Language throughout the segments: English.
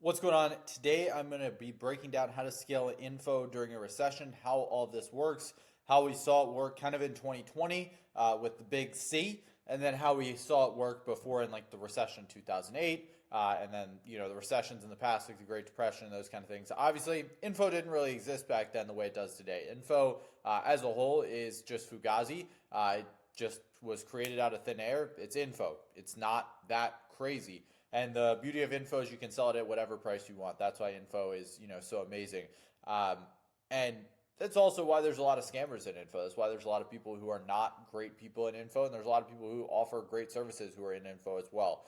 What's going on? Today I'm going to be breaking down how to scale info during a recession, how all of this works, how we saw it work kind of in 2020 with the big C, and then how we saw it work before in like the recession 2008, and then the recessions in the past, like the Great Depression and those kind of things. Obviously, info didn't really exist back then the way it does today. Info as a whole is just fugazi. It just was created out of thin air. It's info. It's not that crazy. And the beauty of info is you can sell it at whatever price you want. That's why info is, so amazing. Um, and that's also why there's a lot of scammers in info. That's why there's a lot of people who are not great people in info, and there's a lot of people who offer great services who are in info as well.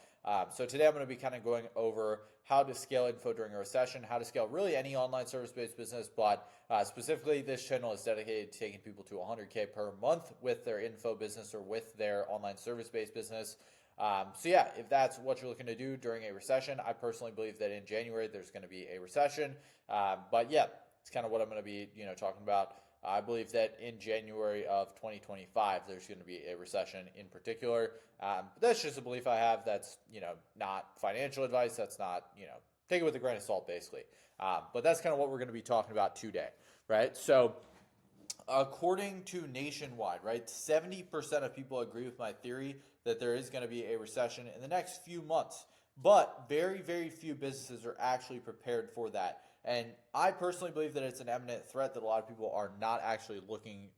So today I'm going to be kind of going over how to scale info during a recession, how to scale really any online service-based business, but specifically this channel is dedicated to taking people to 100K per month with their info business or with their online service-based business. So yeah, if that's what you're looking to do during a recession, I personally believe that in January there's going to be a recession. But yeah, it's kind of what I'm going to be, talking about. I believe that in January of 2025 there's going to be a recession in particular. But that's just a belief I have. That's not financial advice. That's not take it with a grain of salt basically. But that's kind of what we're going to be talking about today, right? So according to Nationwide, right, 70% of people agree with my theory that there is going to be a recession in the next few months. But very, very few businesses are actually prepared for that. And I personally believe that it's an imminent threat that a lot of people are not actually looking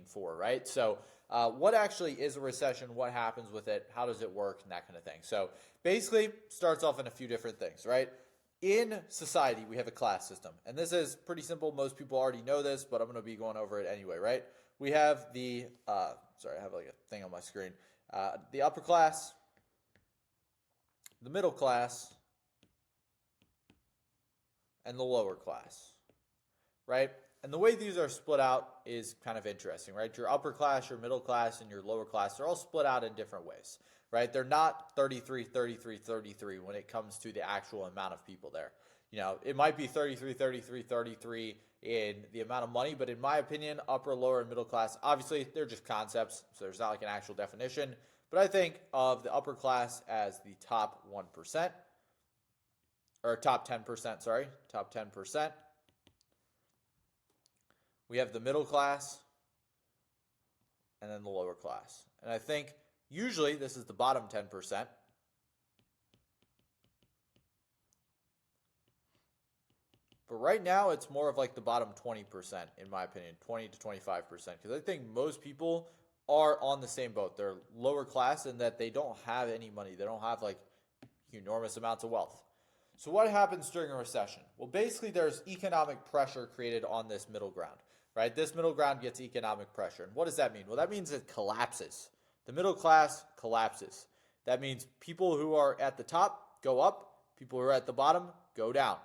for, right? So what actually is a recession? What happens with it? How does it work? And that kind of thing. So basically, starts off in a few different things, right? In society, we have a class system, and this is pretty simple. Most people already know this, but I'm going to be going over it anyway, right? We have sorry, I have like a thing on my screen. The upper class, the middle class, and the lower class, right? And the way these are split out is kind of interesting, right? Your upper class, your middle class, and your lower class, they're all split out in different ways, right? They're not 33, 33, 33 when it comes to the actual amount of people there. It might be 33, 33, 33 in the amount of money, but in my opinion, upper, lower, and middle class, obviously, they're just concepts, so there's not like an actual definition. But I think of the upper class as the top 1%, or top 10%, sorry, top 10%. We have the middle class, and then the lower class. And I think usually this is the bottom 10%. But right now it's more of like the bottom 20%, in my opinion, 20 to 25%. Because I think most people are on the same boat. They're lower class in that they don't have any money. They don't have like enormous amounts of wealth. So what happens during a recession? Well, basically there's economic pressure created on this middle ground, right? This middle ground gets economic pressure. And what does that mean? Well, that means it collapses. The middle class collapses. That means people who are at the top go up, people who are at the bottom go down,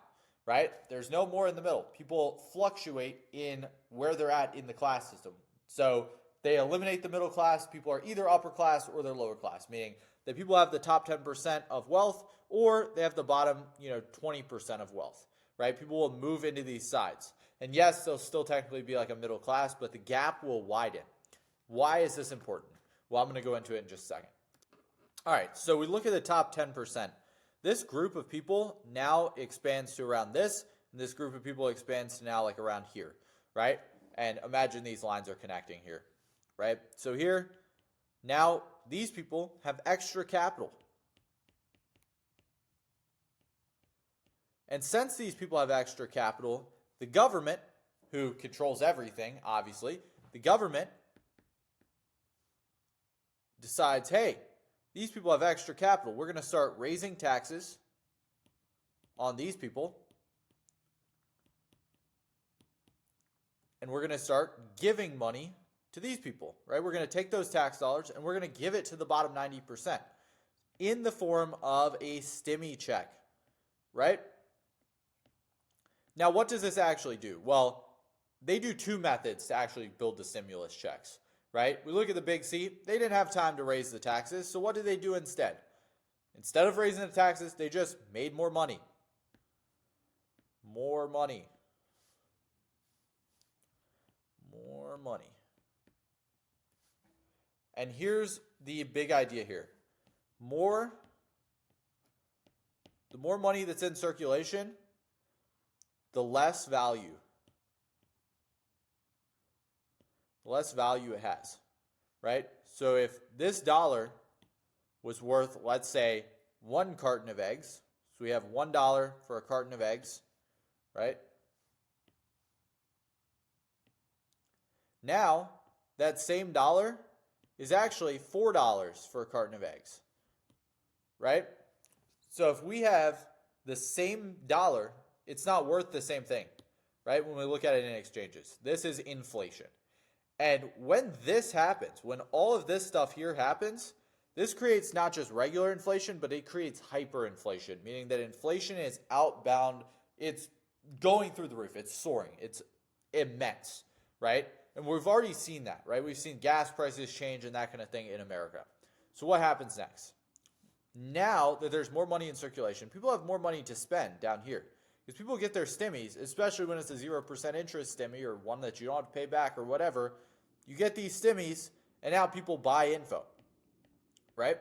right? There's no more in the middle. People fluctuate in where they're at in the class system. So they eliminate the middle class. People are either upper class or they're lower class, meaning that people have the top 10% of wealth or they have the bottom, 20% of wealth, right? People will move into these sides. And yes, they'll still technically be like a middle class, but the gap will widen. Why is this important? Well, I'm going to go into it in just a second. All right, so we look at the top 10%. This group of people now expands to around this, and this group of people expands to now like around here, right? And imagine these lines are connecting here, right? So here, now these people have extra capital. And since these people have extra capital, the government, who controls everything, obviously, the government decides, hey, these people have extra capital. We're going to start raising taxes on these people. And we're going to start giving money to these people, right? We're going to take those tax dollars and we're going to give it to the bottom 90% in the form of a stimmy check, right? Now, what does this actually do? Well, they do two methods to actually build the stimulus checks, right? We look at the big C. They didn't have time to raise the taxes, so what did they do instead? Instead of raising the taxes, they just made more money. More money. More money. And here's the big idea here. More The more money that's in circulation, the less value. The less value it has, right? So if this dollar was worth, let's say, 1 carton of eggs, so we have $1 for a carton of eggs, right? Now, that same dollar is actually $4 for a carton of eggs, right? So if we have the same dollar, it's not worth the same thing, right? When we look at it in exchanges, this is inflation. And when this happens, when all of this stuff here happens, this creates not just regular inflation, but it creates hyperinflation, meaning that inflation is outbound. It's going through the roof. It's soaring. It's immense, right? And we've already seen that, right? We've seen gas prices change and that kind of thing in America. So what happens next? Now that there's more money in circulation, people have more money to spend down here. Because people get their stimmies, especially when it's a 0% interest stimmy or one that you don't have to pay back or whatever. You get these stimmies, and now people buy info, right?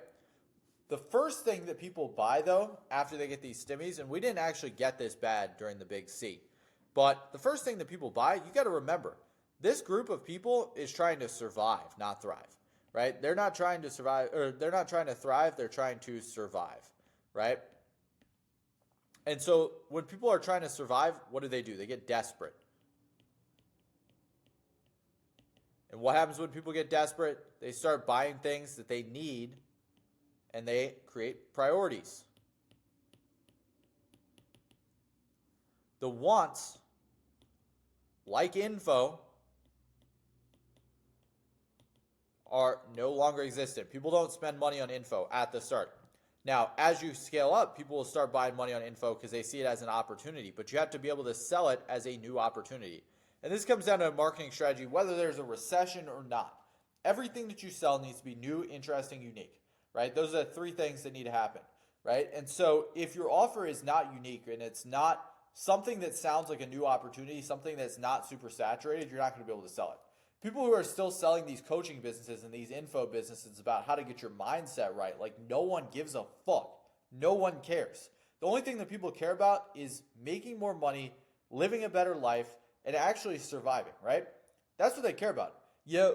The first thing that people buy, though, after they get these stimmies, and we didn't actually get this bad during the Big C, but the first thing that people buy, you got to remember, this group of people is trying to survive, not thrive, right? They're not trying to survive, or they're not trying to thrive, they're trying to survive, right? And so when people are trying to survive, what do? They get desperate. And what happens when people get desperate? They start buying things that they need, and they create priorities. The wants, like info, are no longer existent. People don't spend money on info at the start. Now, as you scale up, people will start buying money on info because they see it as an opportunity, but you have to be able to sell it as a new opportunity. And this comes down to a marketing strategy, whether there's a recession or not. Everything that you sell needs to be new, interesting, unique, right? Those are the three things that need to happen, right? And so if your offer is not unique and it's not something that sounds like a new opportunity, something that's not super saturated, you're not going to be able to sell it. People who are still selling these coaching businesses and these info businesses about how to get your mindset right, like no one gives a fuck. No one cares. The only thing that people care about is making more money, living a better life, and actually surviving, right? That's what they care about. Yeah,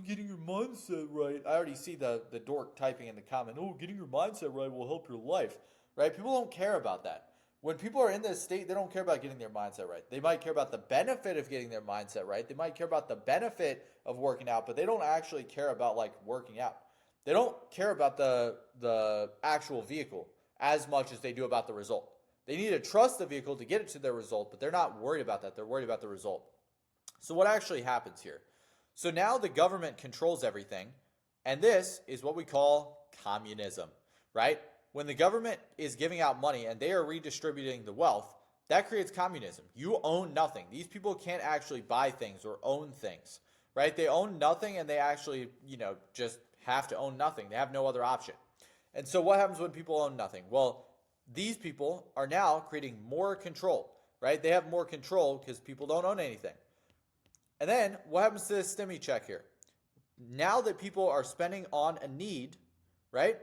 getting your mindset right. I already see the dork typing in the comment, getting your mindset right will help your life, right? People don't care about that. When people are in this state, they don't care about getting their mindset right. They might care about the benefit of getting their mindset right. They might care about the benefit of working out, but they don't actually care about like working out. They don't care about the actual vehicle as much as they do about the result. They need to trust the vehicle to get it to their result, but they're not worried about that. They're worried about the result. So what actually happens here? So now the government controls everything, and this is what we call communism, right? When the government is giving out money and they are redistributing the wealth, that creates communism. You own nothing. These people can't actually buy things or own things, right? They own nothing, and they actually, just have to own nothing. They have no other option. And so what happens when people own nothing? Well, these people are now creating more control, right? They have more control because people don't own anything. And then what happens to this stimmy check here? Now that people are spending on a need, right?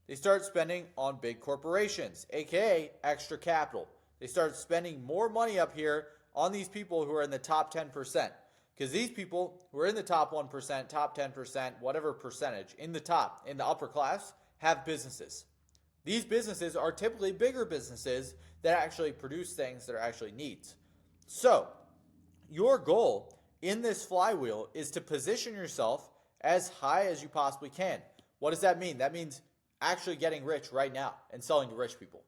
They start spending on big corporations, aka extra capital. They start spending more money up here on these people who are in the top 10%. Because these people who are in the top 1%, top 10%, whatever percentage, in the upper class, have businesses. These businesses are typically bigger businesses that actually produce things that are actually needs. So, your goal in this flywheel is to position yourself as high as you possibly can. What does that mean? That means actually getting rich right now and selling to rich people.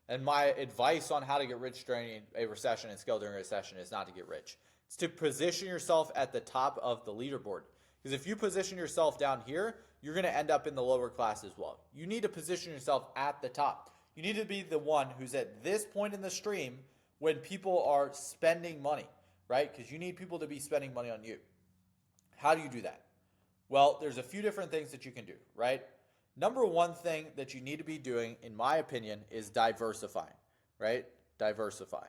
And my advice on how to get rich during a recession and scale during a recession is not to get rich. It's to position yourself at the top of the leaderboard. Because if you position yourself down here, you're going to end up in the lower class as well. You need to position yourself at the top. You need to be the one who's at this point in the stream when people are spending money, right? Because you need people to be spending money on you. How do you do that? Well, there's a few different things that you can do, right? Number one thing that you need to be doing, in my opinion, is diversifying, right? Diversify.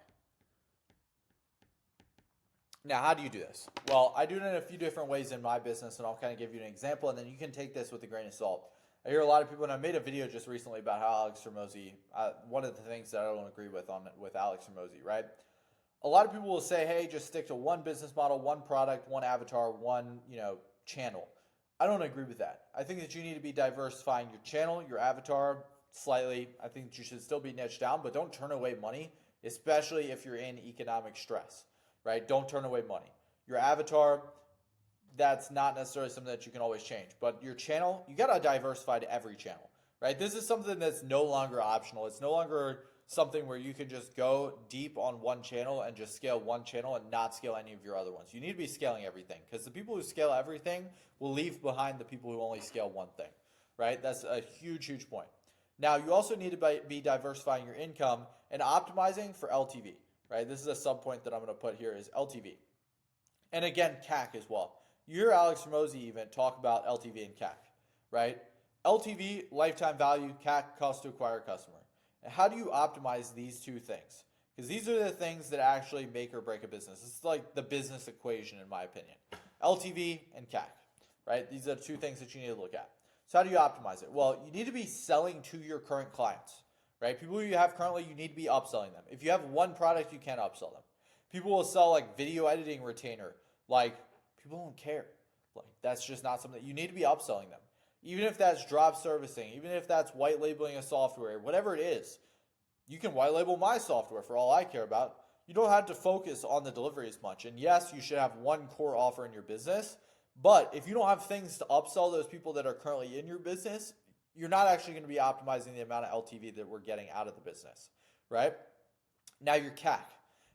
Now, how do you do this? Well, I do it in a few different ways in my business, and I'll kind of give you an example, and then you can take this with a grain of salt. I hear a lot of people, and I made a video just recently about how Alex Hormozi, one of the things that I don't agree with Alex Hormozi, right? A lot of people will say, hey, just stick to one business model, one product, one avatar, one, channel. I don't agree with that. I think that you need to be diversifying your channel, your avatar slightly. I think that you should still be niched down, but don't turn away money, especially if you're in economic stress, right? Don't turn away money. Your avatar, that's not necessarily something that you can always change. But your channel, you got to diversify to every channel, right? This is something that's no longer optional. It's no longer something where you can just go deep on one channel and just scale one channel and not scale any of your other ones. You need to be scaling everything, because the people who scale everything will leave behind the people who only scale one thing, right? That's a huge, huge point. Now, you also need to be diversifying your income and optimizing for LTV, right? This is a sub point that I'm going to put here is LTV. And again, CAC as well. You hear Alex Hormozi even talk about LTV and CAC, right? LTV, lifetime value, CAC, cost to acquire a customer. And how do you optimize these two things? Because these are the things that actually make or break a business. It's like the business equation, in my opinion. LTV and CAC, right? These are the two things that you need to look at. So how do you optimize it? Well, you need to be selling to your current clients, right? People who you have currently, you need to be upselling them. If you have one product, you can't upsell them. People will sell like video editing retainer. Like, people don't care. Like, that's just not something you need to be upselling them. Even if that's drop servicing, even if that's white labeling a software, whatever it is, you can white label my software for all I care about. You don't have to focus on the delivery as much. And yes, you should have one core offer in your business. But if you don't have things to upsell those people that are currently in your business, you're not actually going to be optimizing the amount of LTV that we're getting out of the business, right? Now, your CAC.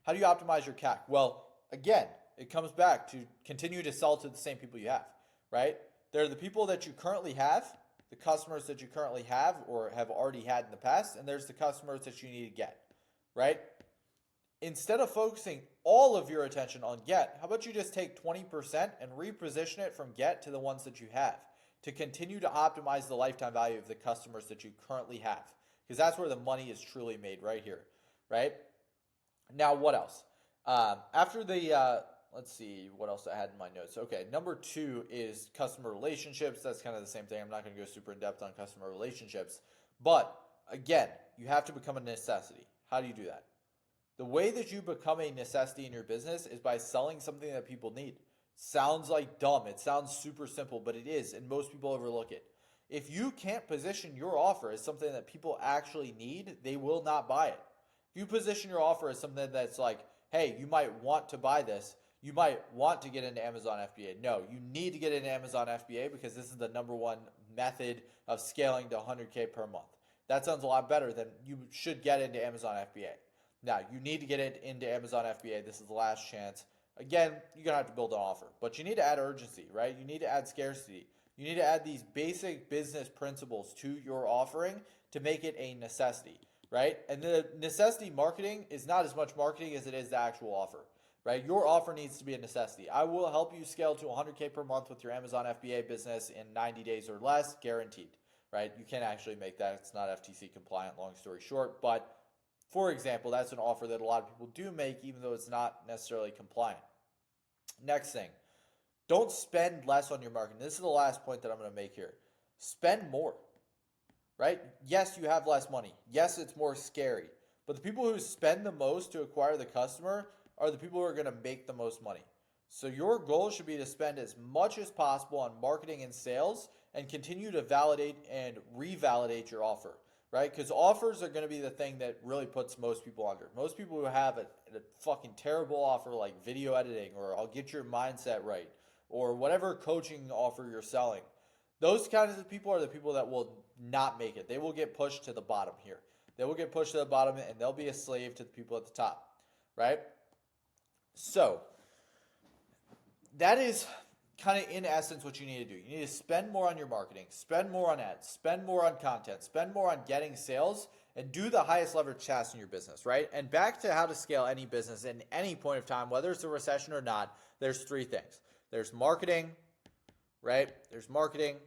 How do you optimize your CAC? Well, again, it comes back to continue to sell to the same people you have, right? They're the people that you currently have, the customers that you currently have or have already had in the past, and there's the customers that you need to get, right? Instead of focusing all of your attention on get, how about you just take 20% and reposition it from get to the ones that you have to continue to optimize the lifetime value of the customers that you currently have, because that's where the money is truly made right here, right? Now, what else? After the, let's see what else I had in my notes. Okay, number 2 is customer relationships. That's kind of the same thing. I'm not going to go super in depth on customer relationships. But again, you have to become a necessity. How do you do that? The way that you become a necessity in your business is by selling something that people need. Sounds like dumb. It sounds super simple, but it is, and most people overlook it. If you can't position your offer as something that people actually need, they will not buy it. If you position your offer as something that's like, hey, you might want to buy this, you might want to get into Amazon FBA. No, you need to get into Amazon FBA because this is the number one method of scaling to 100K per month. That sounds a lot better than you should get into Amazon FBA. Now, you need to get into Amazon FBA. This is the last chance. Again, you're going to have to build an offer, but you need to add urgency, right? You need to add scarcity. You need to add these basic business principles to your offering to make it a necessity, right? And the necessity marketing is not as much marketing as it is the actual offer, right? Your offer needs to be a necessity. I will help you scale to 100K per month with your Amazon FBA business in 90 days or less, guaranteed, right? You can't actually make that. It's not FTC compliant, long story short, but for example, that's an offer that a lot of people do make, even though it's not necessarily compliant. Next thing, don't spend less on your marketing. This is the last point that I'm going to make here. Spend more, right? Yes, you have less money. Yes, it's more scary. But the people who spend the most to acquire the customer are the people who are going to make the most money. So your goal should be to spend as much as possible on marketing and sales and continue to validate and revalidate your offer. Right? Because offers are going to be the thing that really puts most people under. Most people who have a fucking terrible offer like video editing or I'll get your mindset right or whatever coaching offer you're selling, those kinds of people are the people that will not make it. They will get pushed to the bottom here. They will get pushed to the bottom and they'll be a slave to the people at the top. Right? So that is kind of in essence what you need to do. You need to spend more on your marketing, spend more on ads, spend more on content, spend more on getting sales, and do the highest leverage tasks in your business, right? And back to how to scale any business in any point of time, whether it's a recession or not, there's 3 things. There's marketing, right? There's marketing,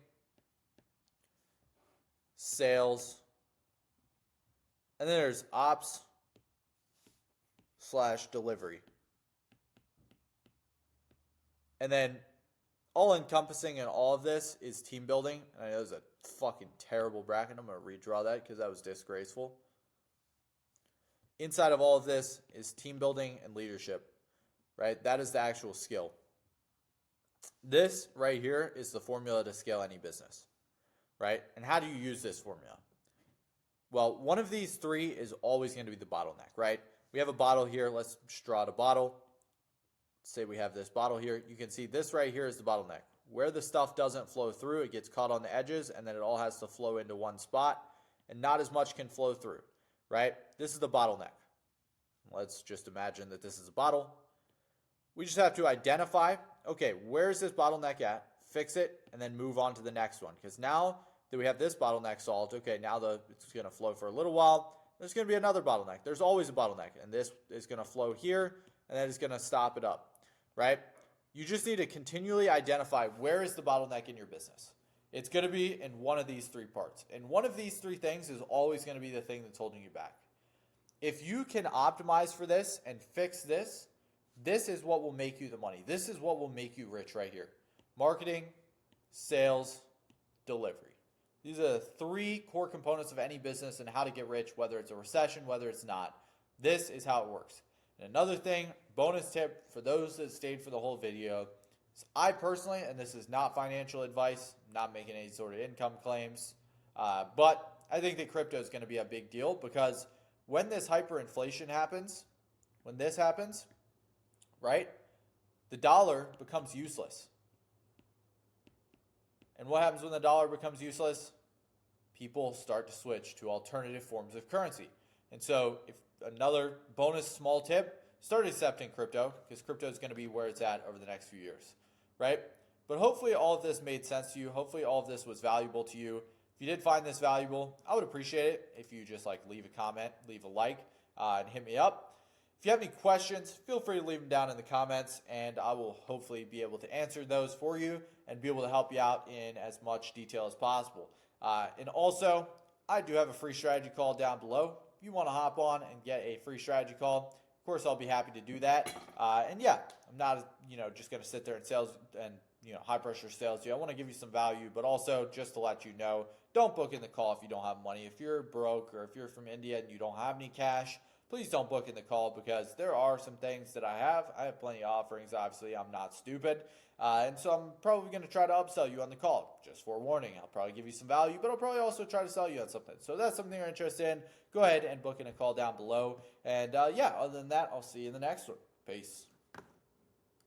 sales, and then there's ops/delivery. And then all encompassing in all of this is team building. And I know there's a fucking terrible bracket. I'm going to redraw that because that was disgraceful. Inside of all of this is team building and leadership, right? That is the actual skill. This right here is the formula to scale any business, right? And how do you use this formula? Well, one of these three is always going to be the bottleneck, right? We have a bottle here. Let's just draw out a bottle. Say we have this bottle here. You can see this right here is the bottleneck. Where the stuff doesn't flow through, it gets caught on the edges, and then it all has to flow into one spot, and not as much can flow through, right? This is the bottleneck. Let's just imagine that this is a bottle. We just have to identify, okay, where's this bottleneck at? Fix it, and then move on to the next one. Because now that we have this bottleneck solved, okay, now it's going to flow for a little while. There's going to be another bottleneck. There's always a bottleneck, and this is going to flow here, and then it's going to stop it up, right? You just need to continually identify where is the bottleneck in your business. It's going to be in one of these three parts. And one of these three things is always going to be the thing that's holding you back. If you can optimize for this and fix this, this is what will make you the money. This is what will make you rich right here. Marketing, sales, delivery. These are the three core components of any business and how to get rich, whether it's a recession, whether it's not. This is how it works. And another thing, bonus tip for those that stayed for the whole video, is I personally, and this is not financial advice, not making any sort of income claims, but I think that crypto is going to be a big deal because when this hyperinflation happens, when this happens, right, the dollar becomes useless. And what happens when the dollar becomes useless? People start to switch to alternative forms of currency. And so if another bonus small tip, start accepting crypto because crypto is going to be where it's at over the next few years, right? But hopefully all of this made sense to you. Hopefully all of this was valuable to you. If you did find this valuable, I would appreciate it if you just leave a comment, leave a like, and hit me up. If you have any questions, feel free to leave them down in the comments, and I will hopefully be able to answer those for you and be able to help you out in as much detail as possible. And also, I do have a free strategy call down below. If you want to hop on and get a free strategy call, of course, I'll be happy to do that. And yeah, I'm not, just going to sit there and high pressure sales to you. I want to give you some value, but also just to let you know, don't book in the call if you don't have money. If you're broke or if you're from India and you don't have any cash, please don't book in the call because there are some things that I have. I have plenty of offerings. Obviously, I'm not stupid. And so I'm probably going to try to upsell you on the call. Just forewarning, I'll probably give you some value, but I'll probably also try to sell you on something. So if that's something you're interested in, go ahead and book in a call down below. And other than that, I'll see you in the next one. Peace.